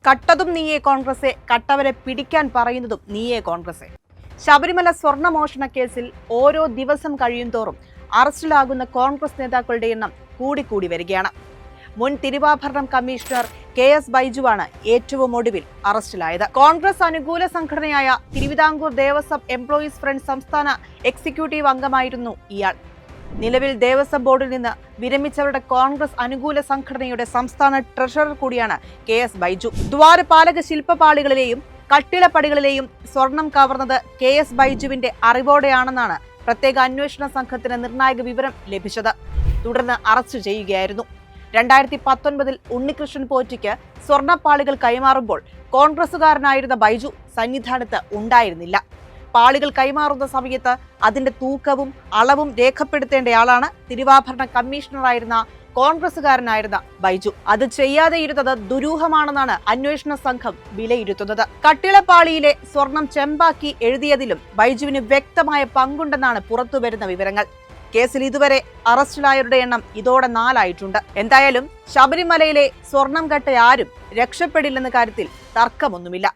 കട്ടതും നീയേ കോൺഗ്രസെ, കട്ടവരെ പിടിക്കാൻ പറയുന്നതും നീയേ കോൺഗ്രസെ. ശബരിമല സ്വർണ്ണമോഷണ കേസിൽ ഓരോ ദിവസം കഴിയുന്തോറും അറസ്റ്റിലാകുന്ന കോൺഗ്രസ് നേതാക്കളുടെ എണ്ണം കൂടിക്കൂടി വരികയാണ്. മുൻ തിരുവാഭരണം കമ്മീഷണർ KS ബൈജുവാണ് ഏറ്റവും ഒടുവിൽ അറസ്റ്റിലായത്. കോൺഗ്രസ് അനുകൂല സംഘടനയായ തിരുവിതാംകൂർ ദേവസ്വം എംപ്ലോയീസ് ഫ്രണ്ട് സംസ്ഥാന എക്സിക്യൂട്ടീവ് അംഗമായിരുന്നു ഇയാൾ. നിലവിൽ ദേവസ്വം ബോർഡിൽ നിന്ന് വിരമിച്ചവരുടെ കോൺഗ്രസ് അനുകൂല സംഘടനയുടെ സംസ്ഥാന ട്രഷറർ കൂടിയാണ് KS ബൈജു. ദ്വാരപാലക ശില്പപാളികളിലെയും കട്ടിളപ്പടികളിലെയും സ്വർണം കവർന്നത് KS ബൈജുവിന്റെ അറിവോടെയാണെന്നാണ് പ്രത്യേക അന്വേഷണ സംഘത്തിന് നിർണായക വിവരം ലഭിച്ചത്. തുടർന്ന് അറസ്റ്റ് ചെയ്യുകയായിരുന്നു. 2019 ഉണ്ണികൃഷ്ണൻ പോറ്റിക്ക് സ്വർണ്ണപ്പാളികൾ കൈമാറുമ്പോൾ കോൺഗ്രസുകാരനായിരുന്ന ബൈജു സന്നിധാനത്ത് ഉണ്ടായിരുന്നില്ല. പാളികൾ കൈമാറുന്ന സമയത്ത് അതിന്റെ തൂക്കവും അളവും രേഖപ്പെടുത്തേണ്ടയാളാണ് തിരുവാഭരണ കമ്മീഷണറായിരുന്ന കോൺഗ്രസുകാരനായിരുന്ന ബൈജു. അത് ചെയ്യാതെ ഇരുന്നത് ദുരൂഹമാണെന്നാണ് അന്വേഷണ സംഘം വിലയിരുത്തുന്നത്. കട്ടിളപ്പാളിയിലെ സ്വർണം ചെമ്പാക്കി എഴുതിയതിലും ബൈജുവിന് വ്യക്തമായ പങ്കുണ്ടെന്നാണ് പുറത്തുവരുന്ന വിവരങ്ങൾ. കേസിൽ ഇതുവരെ അറസ്റ്റിലായവരുടെ എണ്ണം ഇതോടെ 4 ആയിട്ടുണ്ട്. എന്തായാലും ശബരിമലയിലെ സ്വർണം കട്ട ആരും രക്ഷപ്പെടില്ലെന്ന കാര്യത്തിൽ തർക്കമൊന്നുമില്ല.